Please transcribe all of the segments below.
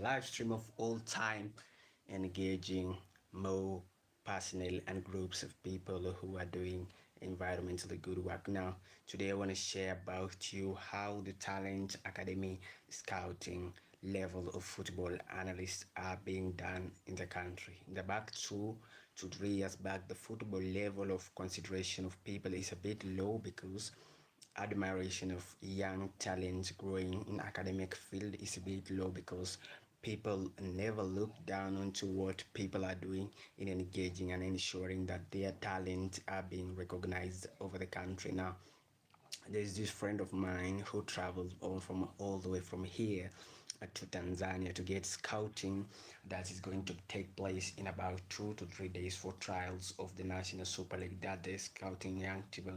live stream of all time, engaging more personnel and groups of people who are doing environmentally good work. Now, today I want to share about you how the Talent Academy scouting level of football analysts are being done in the country. In the back 2 to 3 years back, the football level of consideration of people is a bit low because admiration of young talent growing in academic field is a bit low because people never look down onto what people are doing in engaging and ensuring that their talent are being recognized over the country. Now, there's this friend of mine who travels all the way from here to Tanzania to get scouting that is going to take place in about 2 to 3 days for trials of the National Super League that they're scouting young people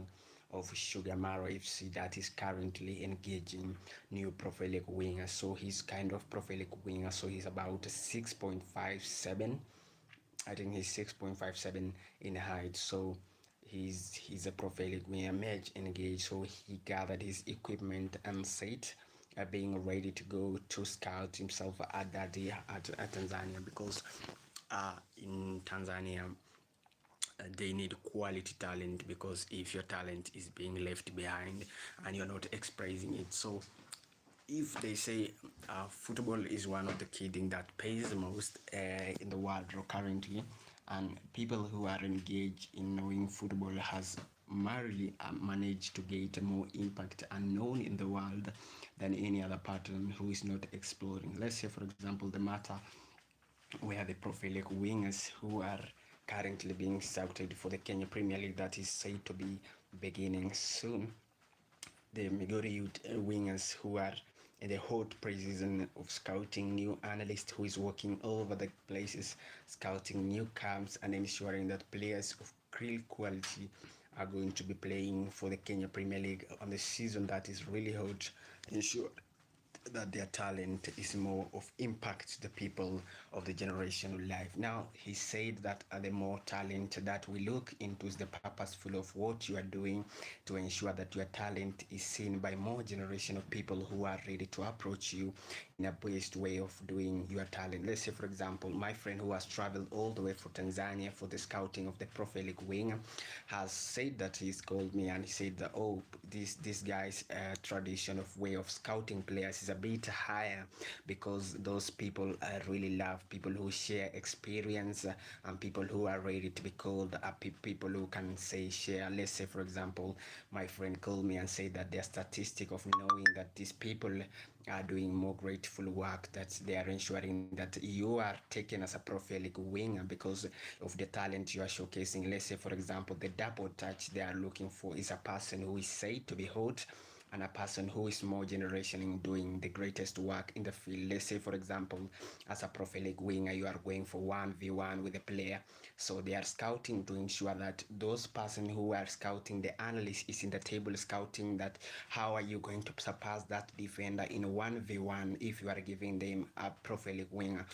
of Sugar FC that is currently engaging new Profilic winger. So he's kind of Profilic winger, so he's about 6.57. I think he's 6.57 in height. So he's a Profilic winger, match engaged. So he gathered his equipment and set being ready to go to scout himself at that day at Tanzania because in Tanzania they need quality talent, because if your talent is being left behind and you're not expressing it, so if they say football is one of the key things that pays the most in the world currently, and people who are engaged in knowing football has merely managed to get more impact and known in the world than any other person who is not exploring. Let's say, for example, the matter where the Profilic wingers who are currently being scouted for the Kenya Premier League that is said to be beginning soon. The Migori youth wingers who are in the hot pre-season of scouting new analyst who is working all over the places, scouting new camps and ensuring that players of real quality are going to be playing for the Kenya Premier League on the season that is really hot. Ensure that their talent is more of impact to the people of the generation life. Now, he said that the more talent that we look into is the purposeful of what you are doing to ensure that your talent is seen by more generation of people who are ready to approach you in a best way of doing your talent. Let's say, for example, my friend who has traveled all the way from Tanzania for the scouting of the Profilic wing has said that he's called me and he said that, oh, this guy's tradition of way of scouting players is a bit higher because those people really love people who share experience and people who are ready to be called people who can say share. Let's say, for example, my friend called me and said that their statistic of knowing that these people are doing more grateful work, that they are ensuring that you are taken as a Profilic winger because of the talent you are showcasing. Let's say, for example, the double touch they are looking for is a person who is said to be hot and a person who is more generation in doing the greatest work in the field. Let's say, for example, as a Profilic winger, you are going for 1v1 with a player. So they are scouting to ensure that those person who are scouting, the analyst is in the table scouting that how are you going to surpass that defender in 1v1 if you are giving them a Profilic winger.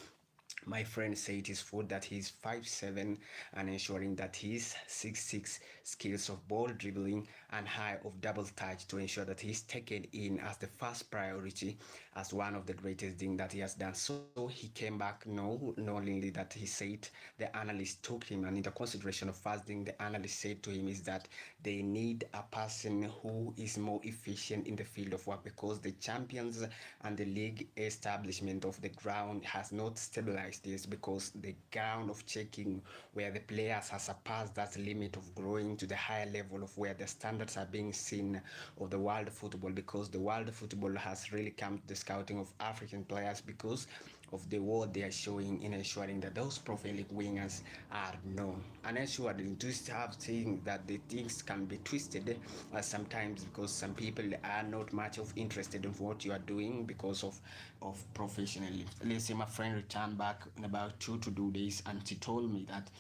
My friend said it is food that he's 5'7" and ensuring that he's 6'6" skills of ball dribbling and high of double touch to ensure that he's taken in as the first priority as one of the greatest things that he has done. So he came back knowingly that he said the analyst took him, and in the consideration of first thing the analyst said to him is that they need a person who is more efficient in the field of work because the champions and the league establishment of the ground has not stabilized this, because the ground of checking where the players have surpassed that limit of growing to the higher level of where the standards are being seen of the world football, because the world football has really come to the scouting of African players because of the work they are showing in ensuring that those Profilic wingers are known. And ensuring to have things that the things can be twisted sometimes because some people are not much of interested in what you are doing because of professionally. Let's say my friend returned back in about 2 to 2 days and she told me that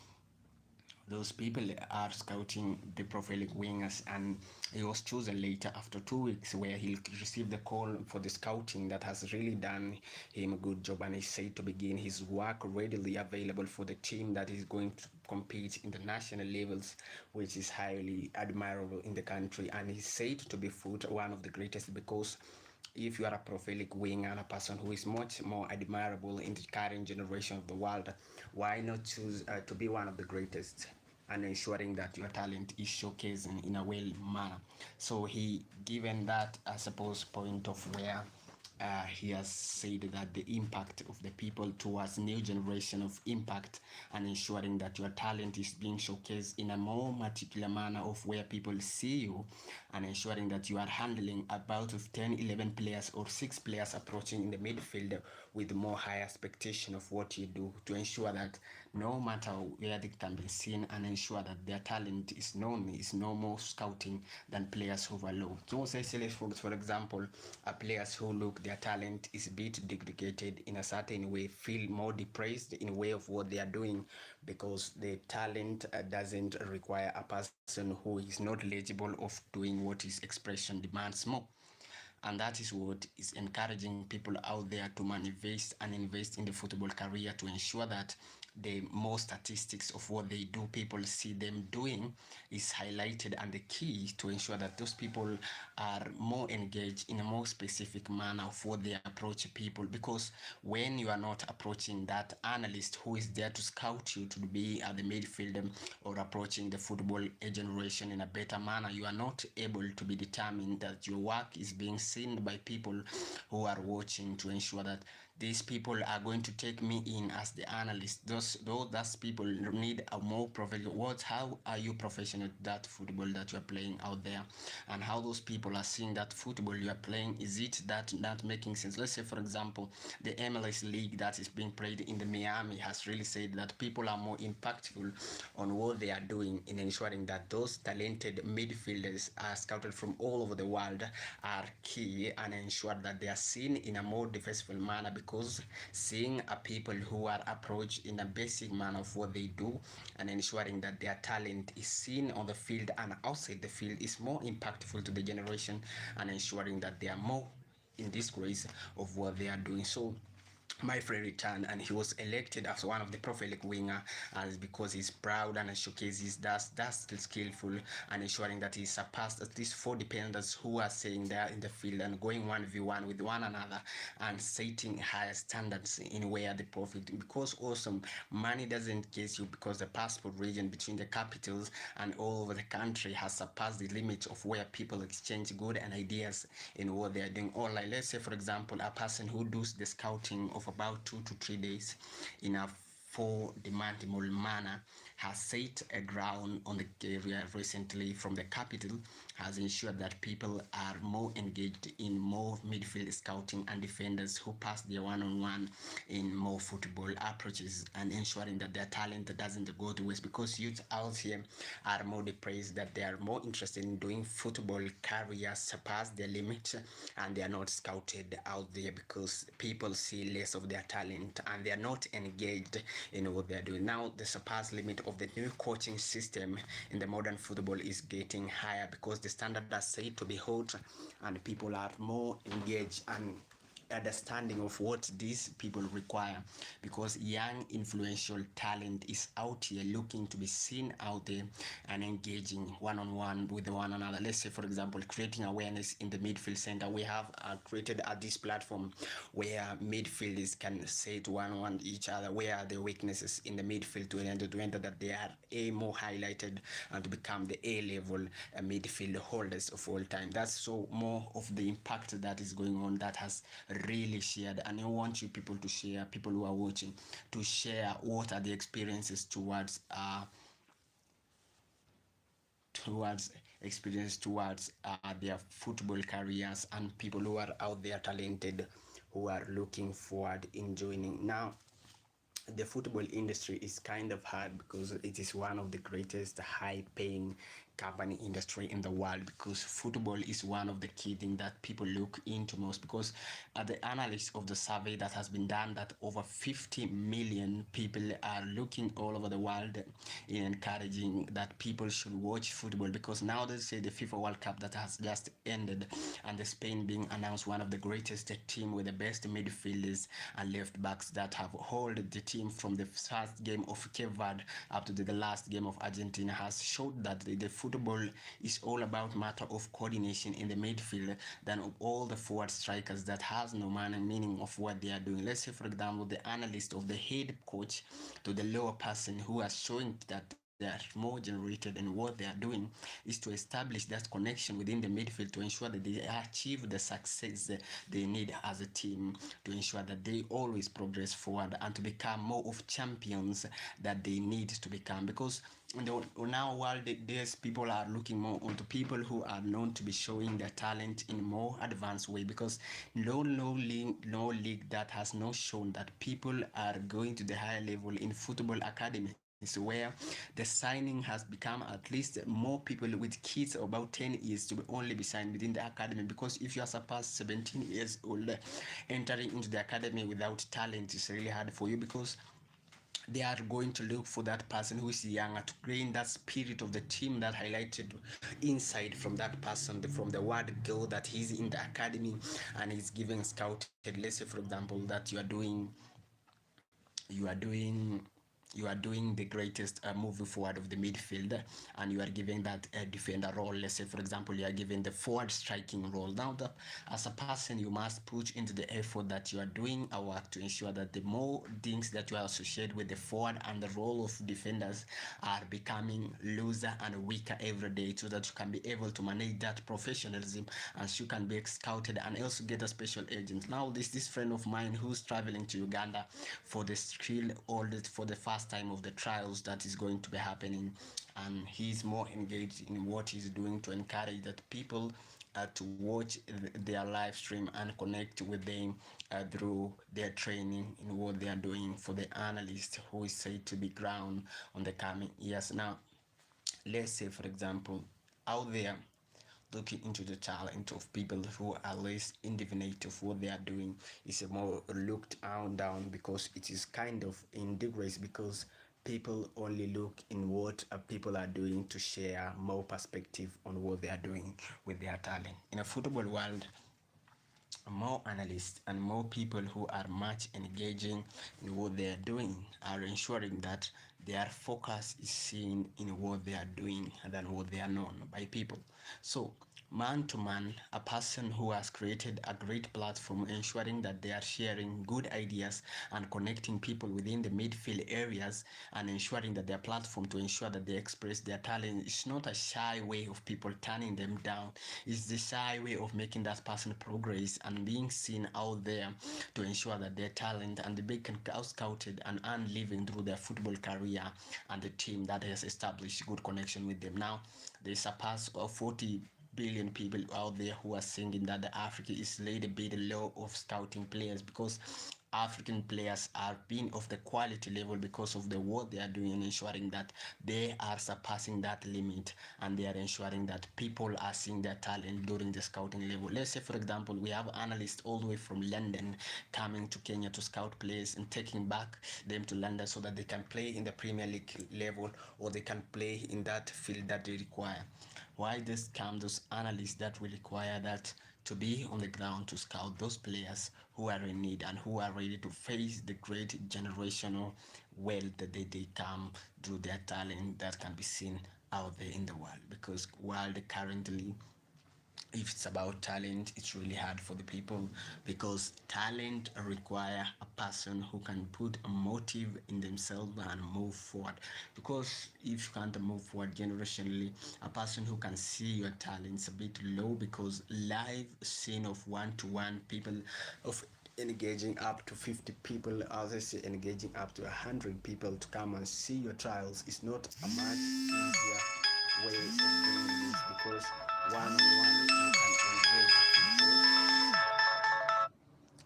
those people are scouting the Profilic wingers, and he was chosen later after 2 weeks where he received the call for the scouting that has really done him a good job, and he said to begin his work readily available for the team that is going to compete in the national levels, which is highly admirable in the country. And he said to be foot one of the greatest because if you are a prolific winger and a person who is much more admirable in the current generation of the world, why not choose to be one of the greatest and ensuring that your talent is showcased in a well manner? So he given that, I suppose, point of where he has said that the impact of the people towards new generation of impact and ensuring that your talent is being showcased in a more particular manner of where people see you, and ensuring that you are handling about of 10 11 players or 6 players approaching in the midfield with more high expectation of what you do, to ensure that no matter where they can be seen and ensure that their talent is known, is no more scouting than players who are low. So essentially, for example, players who look their talent is a bit degraded in a certain way, feel more depressed in way of what they are doing, because the talent doesn't require a person who is not eligible of doing what his expression demands more. And that is what is encouraging people out there to manifest and invest in the football career, to ensure that the more statistics of what they do, people see them doing, is highlighted, and the key to ensure that those people are more engaged in a more specific manner of what they approach people. Because when you are not approaching that analyst who is there to scout you to be at the midfield, or approaching the football generation in a better manner, you are not able to be determined that your work is being seen by people who are watching, to ensure that these people are going to take me in as the analyst. Those people need a more professional words. How are you professional at that football that you are playing out there, and how those people are seeing that football you are playing? Is it that making sense? Let's say, for example, the MLS league that is being played in the Miami has really said that people are more impactful on what they are doing in ensuring that those talented midfielders are scouted from all over the world are key, and ensure that they are seen in a more diversified manner, because seeing people who are approached in a basic manner of what they do, and ensuring that their talent is seen on the field and outside the field, is more impactful to the generation, and ensuring that they are more in disgrace of what they are doing. So my friend returned, and he was elected as one of the prolific winger, as because he's proud and showcases that's still skillful, and ensuring that he surpassed at least 4 defenders who are staying there in the field and going 1v1 with one another, and setting higher standards in where the profit. Because also money doesn't get you, because the passport region between the capitals and all over the country has surpassed the limit of where people exchange good and ideas in what they are doing. Or like, let's say, for example, a person who does the scouting of about 2 to 3 days in a for demandable manner has set a ground on the area recently from the capital, has ensured that people are more engaged in more midfield scouting and defenders who pass their one-on-one in more football approaches, and ensuring that their talent doesn't go to waste, because youth out here are more depressed, that they are more interested in doing football careers surpass their limit, and they are not scouted out there because people see less of their talent and they are not engaged in what they're doing. Now the surpass limit of the new coaching system in the modern football is getting higher, because the standard are said to be hot, and people are more engaged and understanding of what these people require, because young influential talent is out here looking to be seen out there and engaging one-on-one with one another. Let's say, for example, creating awareness in the midfield center. We have created this platform where midfielders can say to one each other where are the weaknesses in the midfield, to enter that they are a more highlighted and to become the A-level midfield holders of all time. That's so more of the impact that is going on, that has really shared. And I want you people to share, people who are watching, to share what are the experiences towards their football careers, and people who are out there talented, who are looking forward in joining. Now the football industry is kind of hard, because it is one of the greatest high paying company industry in the world, because football is one of the key things that people look into most. Because the analysis of the survey that has been done, that over 50 million people are looking all over the world in encouraging that people should watch football. Because now they say the FIFA World Cup that has just ended, and the Spain being announced one of the greatest team with the best midfielders and left backs that have held the team from the first game of Cape Verde up to the last game of Argentina, has showed that the football football is all about matter of coordination in the midfield than of all the forward strikers that has no meaning of what they are doing. Let's say, for example, the analyst of the head coach to the lower person who are showing that they are more generated and what they are doing is to establish that connection within the midfield to ensure that they achieve the success they need as a team, to ensure that they always progress forward and to become more of champions that they need to become. Because in the now world, there's people are looking more onto people who are known to be showing their talent in more advanced way, because no league that has not shown that people are going to the higher level in football academies, where the signing has become at least more people with kids about 10 years to be only be signed within the academy. Because if you are surpassed 17 years old, entering into the academy without talent is really hard for you, because they are going to look for that person who is younger to gain that spirit of the team that highlighted inside from that person, from the word go that he's in the academy and he's giving scouted. Let's say, for example, that you are doing you are doing the greatest moving forward of the midfield, and you are giving that defender role. Let's say, for example, you are giving the forward striking role. Now that as a person you must put into the effort that you are doing a work to ensure that the more things that you are associated with the forward and the role of defenders are becoming looser and weaker every day, so that you can be able to manage that professionalism and you can be scouted and also get a special agent. Now this friend of mine who's traveling to Uganda for the skill audit for the first time of the trials that is going to be happening, and he's more engaged in what he's doing to encourage that people to watch their live stream and connect with them through their training in what they are doing for the analyst who is said to be ground on the coming years. Now, let's say, for example, out there looking into the talent of people who are less independent of what they are doing is a more looked down, because it is kind of in degrees, because people only look in what people are doing to share more perspective on what they are doing with their talent. In a football world, more analysts and more people who are much engaging in what they are doing are ensuring that their focus is seen in what they are doing than what they are known by people. So man to man, a person who has created a great platform ensuring that they are sharing good ideas and connecting people within the midfield areas, and ensuring that their platform to ensure that they express their talent is not a shy way of people turning them down. It's the shy way of making that person progress and being seen out there to ensure that their talent and they can get scouted and earn living through their football career and the team that has established good connection with them. Now they surpass 40 billion people out there who are singing that the Africa is laid a bit low of scouting players, because African players are being of the quality level because of the work they are doing and ensuring that they are surpassing that limit, and they are ensuring that people are seeing their talent during the scouting level. Let's say, for example, we have analysts all the way from London coming to Kenya to scout players and taking back them to London so that they can play in the Premier League level, or they can play in that field that they require. Why this come those analysts that will require that to be on the ground to scout those players who are in need and who are ready to face the great generational wealth that they come through their talent that can be seen out there in the world. Because world currently, if it's about talent, it's really hard for the people, because talent require a person who can put a motive in themselves and move forward. Because if you can't move forward generationally, a person who can see your talents a bit low, because live scene of one-to-one people of engaging up to 50 people, others engaging up to 100 people to come and see your trials is not a much easier way of doing this, because one-on-one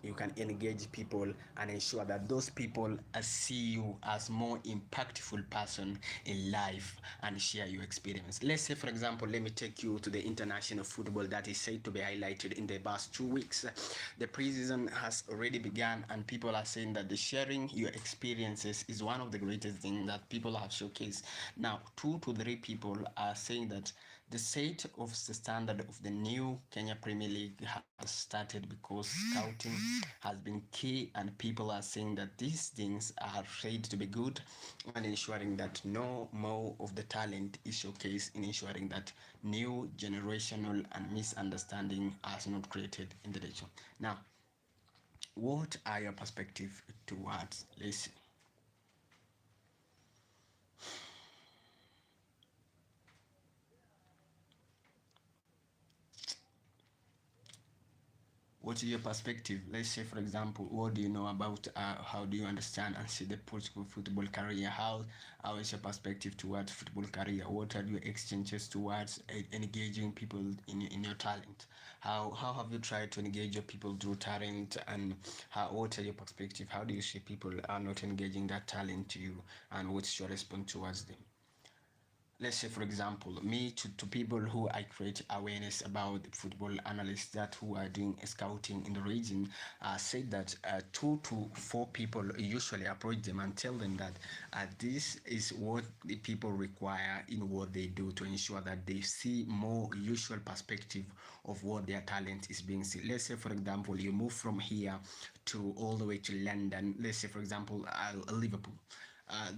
you can engage people and ensure that those people see you as more impactful person in life and share your experience. Let's say, for example, let me take you to the international football that is said to be highlighted in the past 2 weeks. The preseason has already begun, and people are saying that the sharing your experiences is one of the greatest things that people have showcased. Now 2 to 3 people are saying that The set of the standard of the new Kenya Premier League has started because scouting has been key, and people are saying that these things are said to be good and ensuring that no more of the talent is showcased, in ensuring that new generational and misunderstanding are not created in the nation. Now, what are your perspective towards this? What is your perspective? Let's say, for example, what do you know about, how do you understand and see the political football career? How is your perspective towards football career? What are your exchanges towards engaging people in your talent? How have you tried to engage your people through talent, and what are your perspective? How do you see people are not engaging that talent to you, and what's your response towards them? Let's say, for example, me to people who I create awareness about football analysts that who are doing scouting in the region, said that 2 to 4 people usually approach them and tell them that this is what the people require in what they do, to ensure that they see more usual perspective of what their talent is being seen. Let's say, for example, you move from here to all the way to London. Let's say, for example, Liverpool.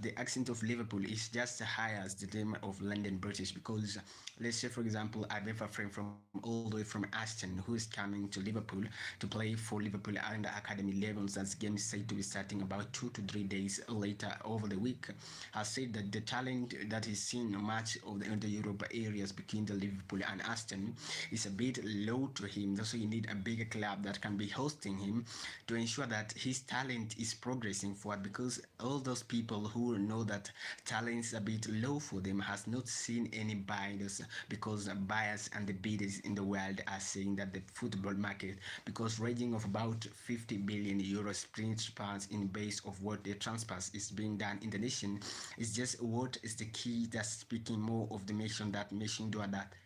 The accent of Liverpool is just as high as the name of London British, because let's say, for example, I have a friend from all the way from Aston who is coming to Liverpool to play for Liverpool under academy levels, as games said to be starting about 2 to 3 days later over the week. Has said that the talent that is seen much of the Europe areas between the Liverpool and Aston is a bit low to him. So you need a bigger club that can be hosting him to ensure that his talent is progressing forward, because all those people who know that talent is a bit low for them has not seen any buyers, because buyers and the bidders in the world are saying that the football market, because ranging of about 50 billion euros pounds in base of what the transfers is being done in the nation, is just what is the key that's speaking more of the nation, that nation do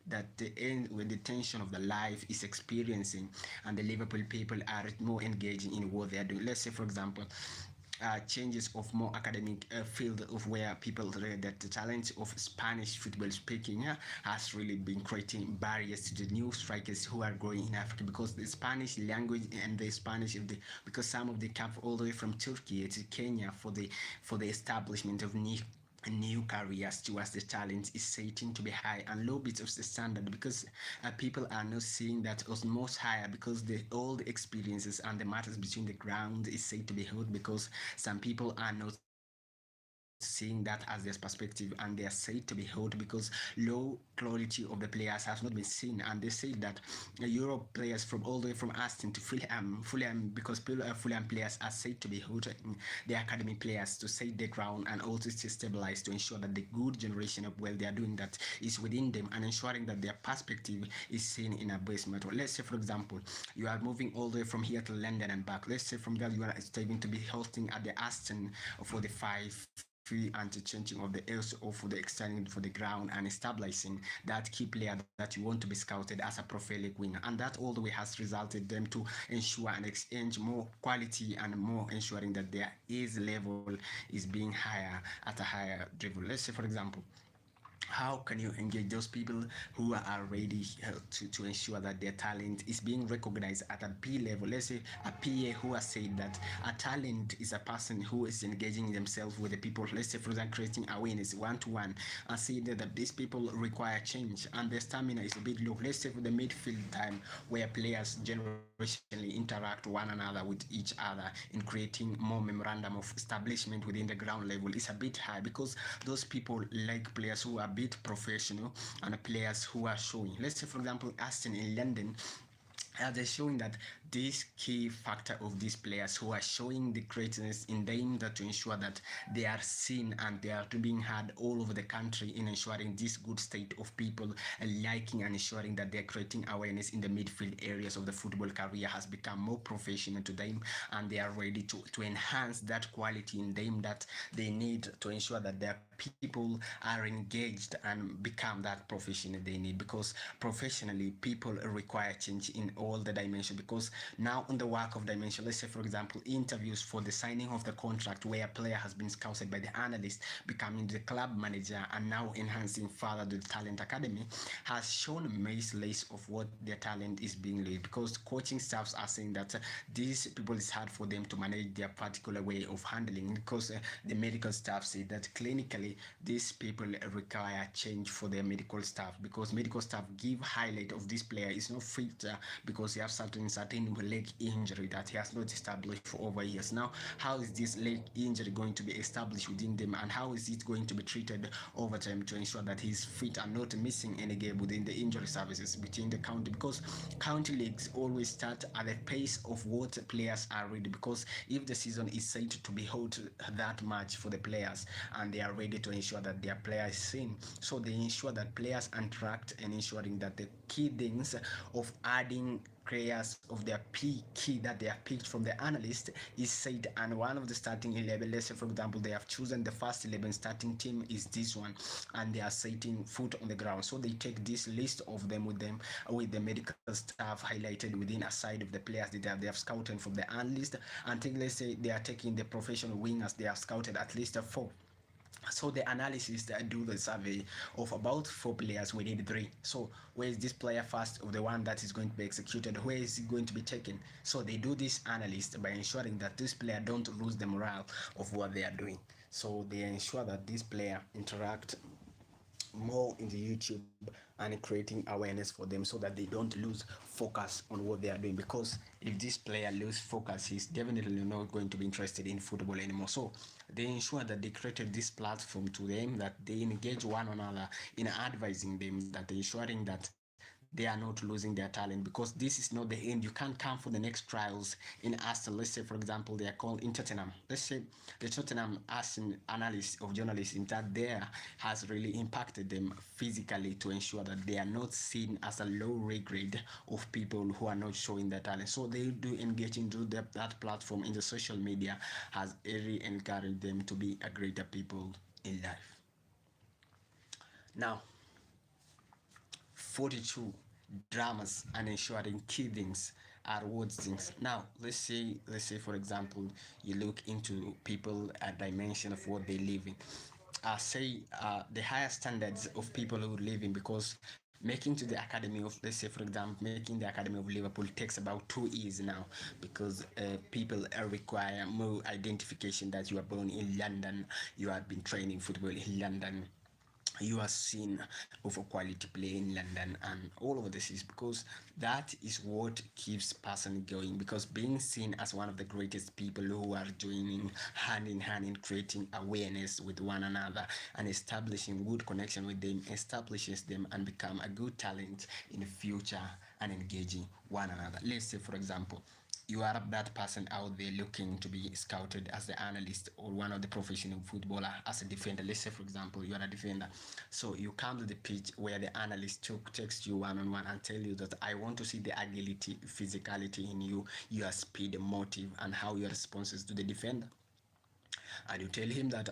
that the end when the tension of the life is experiencing, and the Liverpool people are more engaging in what they are doing. Let's say, for example, changes of more academic field of where people read that the talent of Spanish football speaking has really been creating barriers to the new strikers who are growing in Africa, because the Spanish language and the Spanish of the, because some of the come all the way from Turkey to Kenya for the establishment of new careers towards the talent is setting to be high, and low bits of the standard, because people are not seeing that as most higher, because the all the experiences and the matters between the ground is said to be held, because some people are not seeing that as their perspective, and they are said to be held because low quality of the players has not been seen. And they say that Europe players from all the way from Aston to Fulham, because Fulham players are said to be held in the academy players to set the ground and also to stabilize, to ensure that the good generation of well they are doing that is within them, and ensuring that their perspective is seen in a base method. Let's say, for example, you are moving all the way from here to London and back. Let's say from there you are starting to be hosting at the Aston for the 5 anti-changing of the else or for the extending for the ground and establishing that key player that you want to be scouted as a prolific winger, and that all the way has resulted them to ensure and exchange more quality and more ensuring that their is level is being higher at a higher level. Let's say, for example, how can you engage those people who are ready to ensure that their talent is being recognized at a P level? Let's say a PA who has said that a talent is a person who is engaging themselves with the people. Let's say, for example, creating awareness one-to-one, and say that these people require change and their stamina is a bit low. Let's say for the midfield time, where players generationally interact one another with each other in creating more memorandum of establishment within the ground level is a bit high, because those people like players who are a bit professional and players who are showing. Let's say, for example, Aston in London, they're showing that this key factor of these players who are showing the greatness in them, that to ensure that they are seen and they are being heard all over the country, in ensuring this good state of people liking and ensuring that they're creating awareness in the midfield areas of the football career has become more professional to them, and they are ready to enhance that quality in them that they need to ensure that their people are engaged and become that professional they need, because professionally people require change in all the dimensions, because Now, on the work of dimension, let's say, for example, interviews for the signing of the contract where a player has been scouted by the analyst, becoming the club manager, and now enhancing further the talent academy, has shown a maze list of what their talent is being laid, because coaching staffs are saying that these people, it's hard for them to manage their particular way of handling, because the medical staff say that clinically these people require change for their medical staff, because medical staff give highlight of this player is not fit because he has certain leg injury that he has not established for over years. Now, how is this leg injury going to be established within them, and how is it going to be treated over time to ensure that he's fit and not missing any game within the injury services between the county? Because county leagues always start at the pace of what players are ready, because if the season is set to be hot that much for the players and they are ready to ensure that their player is seen, so they ensure that players interact and ensuring that the key things of adding players of their key that they have picked from the analyst is said, and one of the starting 11, let's say for example they have chosen the first 11 starting team is this one, and they are setting foot on the ground, so they take this list of them with the medical staff highlighted within a side of the players that they have scouted from the analyst, and take, let's say they are taking the professional wingers, they have scouted at least 4. So the analysis that do the survey of about 4 players, we need 3. So where is this player first of the one that is going to be executed, where is it going to be taken? So they do this analysis by ensuring that this player don't lose the morale of what they are doing, so they ensure that this player interact more in the YouTube and creating awareness for them so that they don't lose focus on what they are doing, because if this player loses focus, he's definitely not going to be interested in football anymore. So they ensure that they created this platform to them, that they engage one another in advising them, that ensuring that they are not losing their talent, because this is not the end. You can't come for the next trials in Aston. Let's say for example they are called in Tottenham, let's say the Tottenham Aston analyst of journalists in that there has really impacted them physically to ensure that they are not seen as a low grade of people who are not showing their talent. So they do engage into that platform in the social media has really encouraged them to be a greater people in life. Now, 42 dramas and ensuring key things are what things. Now let's say for example you look into people a dimension of what they live in, say the higher standards of people who live in, because making to the academy of, let's say for example making the academy of Liverpool takes about 2 years now, because people require more identification that you are born in London, you have been training football in London, you are seen of a quality play in London, and all of this is because that is what keeps person going, because being seen as one of the greatest people who are joining hand in hand in creating awareness with one another and establishing good connection with them establishes them and become a good talent in the future and engaging one another. Let's say for example you are that person out there looking to be scouted as the analyst or one of the professional footballer as a defender. Let's say for example you are a defender, so you come to the pitch where the analyst takes you one-on-one and tell you that I want to see the agility, physicality in you, your speed, motive, and how your responses to the defender, and you tell him that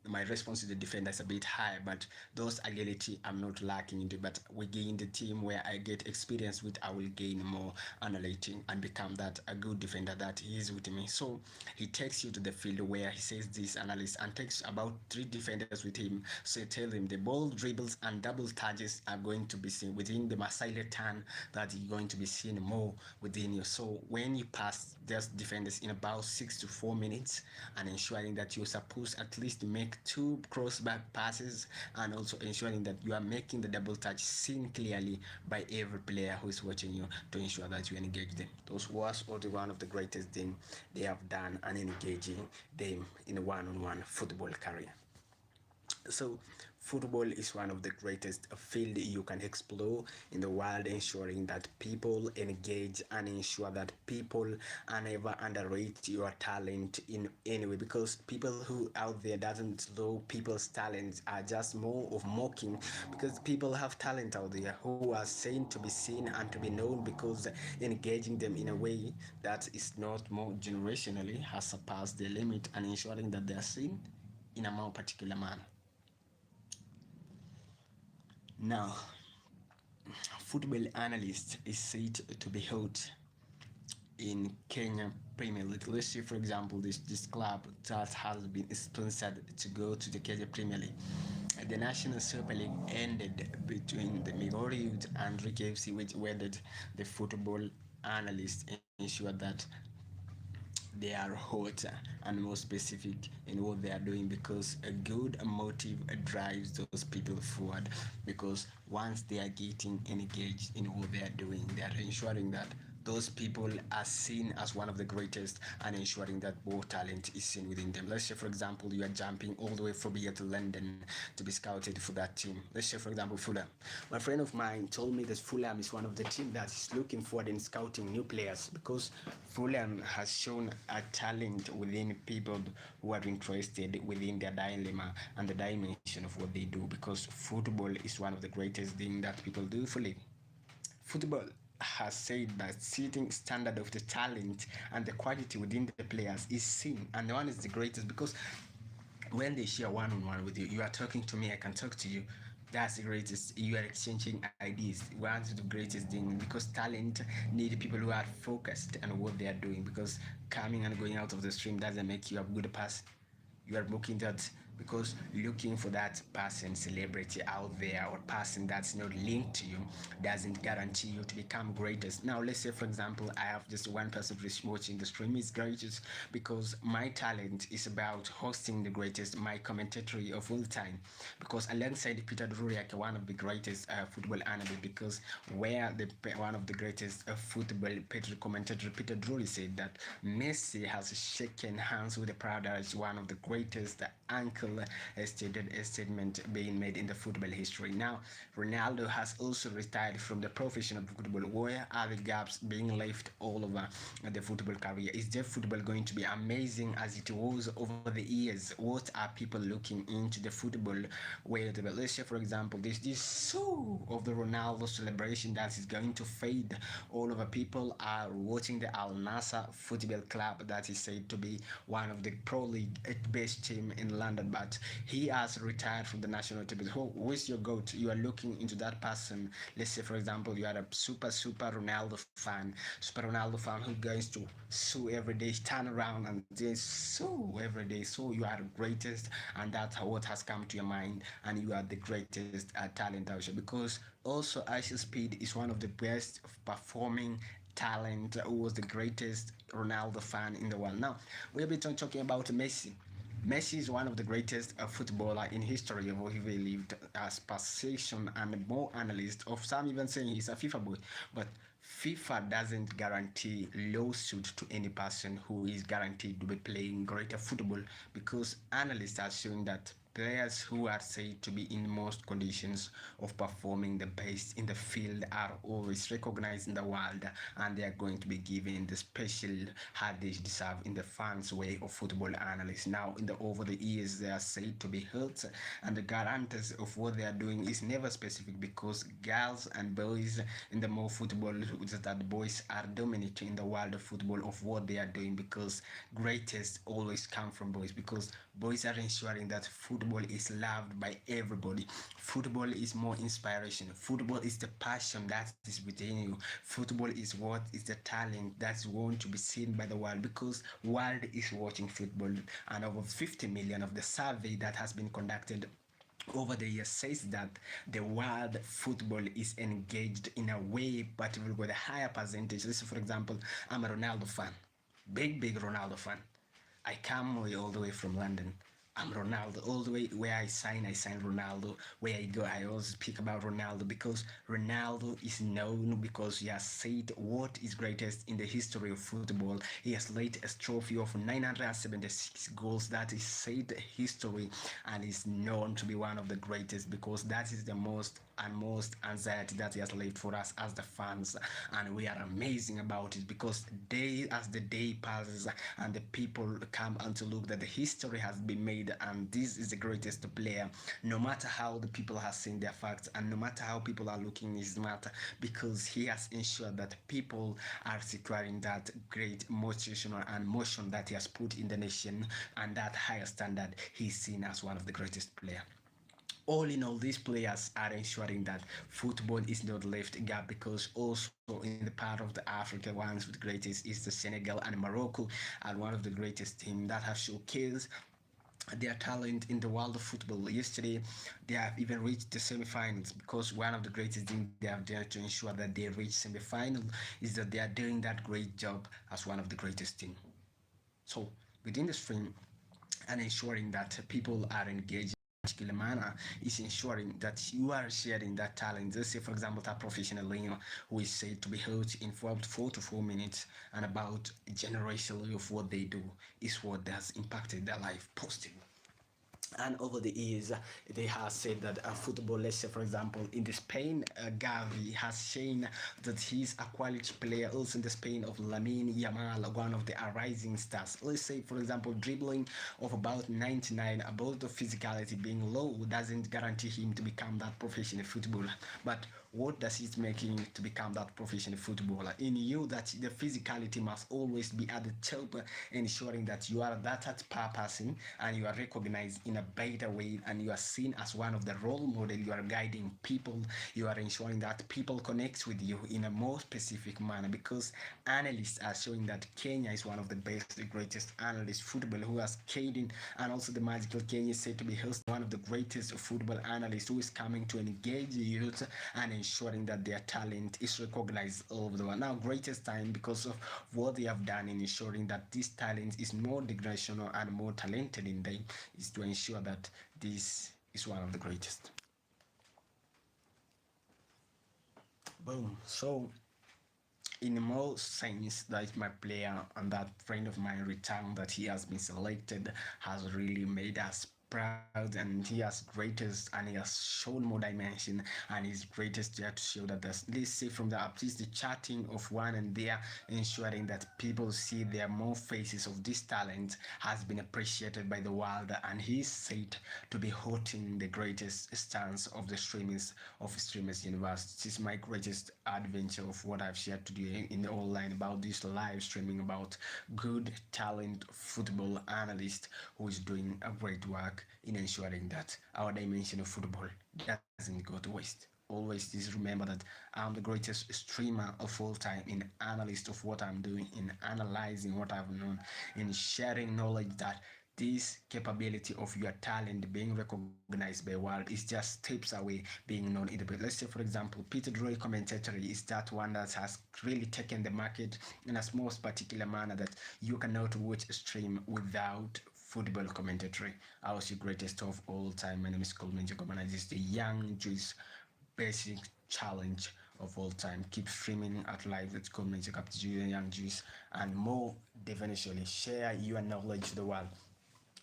my response to the defender is a bit high, but those agility I'm not lacking into, but we gain the team where I get experience with, I will gain more analyzing and become that a good defender that he is with me. So he takes you to the field where he says this analyst and takes about 3 defenders with him, so you tell him the ball dribbles and double touches are going to be seen within the Marseille turn, that you're going to be seen more within you. So when you pass those defenders in about 6 to 4 minutes and ensuring that you're supposed at least make 2 crossback passes, and also ensuring that you are making the double touch seen clearly by every player who is watching you to ensure that you engage them. Those was also one of the greatest things they have done and engaging them in a one-on-one football career. So football is one of the greatest field you can explore in the world, ensuring that people engage and ensure that people are never underrate your talent in any way, because people who out there doesn't know people's talents are just more of mocking, because people have talent out there who are saying to be seen and to be known, because engaging them in a way that is not more generationally has surpassed the limit and ensuring that they are seen in a more particular manner. Now, football analyst is said to be hot in Kenya Premier League. Let's say, for example, this club that has been sponsored to go to the Kenya Premier League. The National Super League ended between the Migori Youth and Ricky FC, which whether the football analysts ensure that they are hot and more specific in what they are doing, because a good motive drives those people forward, because once they are getting engaged in what they are doing, they are ensuring that those people are seen as one of the greatest and ensuring that more talent is seen within them. Let's say, for example, you are jumping all the way from here to London to be scouted for that team. Let's say, for example, Fulham. My friend of mine told me that Fulham is one of the teams that is looking forward in scouting new players, because Fulham has shown a talent within people who are interested within their dilemma and the dimension of what they do, because football is one of the greatest things that people do for living. Football has said that sitting standard of the talent and the quality within the players is seen, and one is the greatest, because when they share one-on-one with you, you are talking to me, I can talk to you. That's the greatest. You are exchanging ideas. One of the greatest thing, because talent need people who are focused on what they are doing, because coming and going out of the stream doesn't make you a good person. You are looking that, because looking for that person, celebrity out there, or person that's not linked to you, doesn't guarantee you to become greatest. Now let's say, for example, I have just one person watching the stream is greatest, because my talent is about hosting the greatest, my commentatory of all time, because alongside Peter Drury, one of the greatest football analysts, because where the one of the greatest football commentator Peter Drury said that Messi has shaken hands with the proud as one of the greatest uncle statement being made in the football history. Now, Ronaldo has also retired from the profession of football. Where are the gaps being left all over the football career? Is their football going to be amazing as it was over the years? What are people looking into the football? Where the, let's say, for example, this so of the Ronaldo celebration that is going to fade all over. People are watching the Al Nassr Football Club that is said to be one of the Pro League best team in London, but he has retired from the national team. Who is your goat? You are looking into that person. Let's say, for example, you are a super Ronaldo fan, who goes to sue every day, turn around and they sue every day. So you are the greatest, and that's what has come to your mind, and you are the greatest talent out there, because also Ice Speed is one of the best performing talent, who was the greatest Ronaldo fan in the world. Now we'll be talking about Messi. Messi is one of the greatest footballer in history of what he lived, as perception and more analysts of some even saying he's a FIFA boy, but FIFA doesn't guarantee lawsuit to any person who is guaranteed to be playing greater football, because analysts are showing that players who are said to be in most conditions of performing the best in the field are always recognized in the world, and they are going to be given the special how they deserve in the fans way of football analysts. Now, in the over the years, they are said to be hurt, and the guarantors of what they are doing is never specific, because girls and boys in the more football that boys are dominating in the world of football of what they are doing, because greatest always come from boys, because boys are ensuring that football is loved by everybody. Football is more inspiration. Football is the passion that is within you. Football is what is the talent that's going to be seen by the world, because world is watching football, and over 50 million of the survey that has been conducted over the years says that the world football is engaged in a way, but with a higher percentage. Listen, for example, I'm a Ronaldo fan, big Ronaldo fan. I come all the way from London. I'm Ronaldo. All the way where I sign Ronaldo. Where I go, I always speak about Ronaldo, because Ronaldo is known because he has said what is greatest in the history of football. He has laid a trophy of 976 goals. That is said history, and is known to be one of the greatest, because that is the most anxiety that he has laid for us as the fans, and we are amazing about it, because day as the day passes and the people come and to look that the history has been made, and this is the greatest player, no matter how the people have seen their facts, and no matter how people are looking his matter, because he has ensured that people are securing that great motivational and motion that he has put in the nation, and that higher standard he's seen as one of the greatest players. All in all, these players are ensuring that football is not left gap, because also in the part of the Africa, ones with greatest is the Senegal and Morocco, and one of the greatest team that have showcased their talent in the world of football. Yesterday, they have even reached the semi-finals, because one of the greatest things they have done to ensure that they reach semi-final is that they are doing that great job as one of the greatest team. So within the stream, and ensuring that people are engaged particular manner is ensuring that you are sharing that talent. Let's say, for example, that professional learner who is said to be hurt in 4 to 4 minutes, and about generationally of what they do is what has impacted their life positively. And over the years, they have said that football, let's say for example in the Spain, Gavi has shown that he's a quality player. Also in the Spain of Lamine Yamal, one of the rising stars. Let's say for example, dribbling of about 99, about the physicality being low doesn't guarantee him to become that professional footballer. But what does it make him to become that professional footballer? In you, that the physicality must always be at the top, ensuring that you are that type of person and you are recognized in a better way, and you are seen as one of the role model. You are guiding people, you are ensuring that people connect with you in a more specific manner, because analysts are showing that Kenya is one of the best, the greatest analyst football who has Caden, and also the magical Kenya is said to be host one of the greatest football analysts who is coming to engage youth and ensuring that their talent is recognized all over the world. Now, greatest time, because of what they have done in ensuring that this talent is more generational and more talented in them, is to ensure that this is one of the greatest. Boom. So in more sense, that my player and that friend of mine return that he has been selected has really made us proud, and he has greatest, and he has shown more dimension, and his greatest there to show that there's, let's say from the at least the chatting of one and there, ensuring that people see their more faces of this talent has been appreciated by the world, and he's said to be holding the greatest stance of the streamers universe. This is my greatest adventure of what I've shared today in the online about this live streaming about good talent football analyst who is doing a great work in ensuring that our dimension of football doesn't go to waste. Always just remember that I'm the greatest streamer of all time in analyst of what I'm doing, in analyzing what I've known, in sharing knowledge, that this capability of your talent being recognized by world is just steps away being known in the bit. Let's say for example, Peter Drury commentatory is that one that has really taken the market in a most particular manner, that you cannot watch a stream without football commentary. I was the greatest of all time. My name is Coleman Jacob, and this is the Young Juice basic challenge of all time. Keep streaming at live at Coleman Jacob, Young Juice, and more definitively share your knowledge to the world.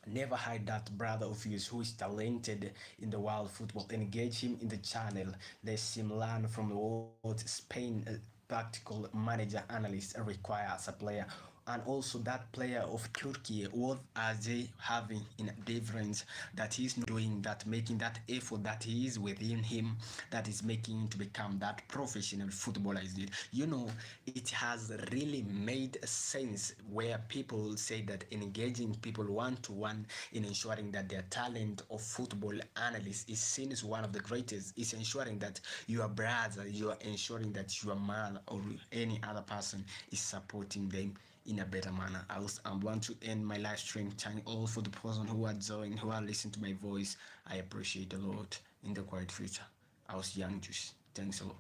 Never hide that brother of yours who is talented in the world of football. Engage him in the channel. Let him learn from what Spain practical manager analyst require as a player, and also that player of Turkey, what are they having in difference that he's doing, that making that effort that he is within him, that is making him to become that professional footballer is it. You know, it has really made sense where people say that engaging people one-to-one in ensuring that their talent of football analyst is seen as one of the greatest, is ensuring that your brother, you are ensuring that your man or any other person is supporting them in a better manner. I want to end my live stream thanking all for the person who are joined, who are listening to my voice. I appreciate a lot. In the quiet future, I was Young Juice. Thanks a lot.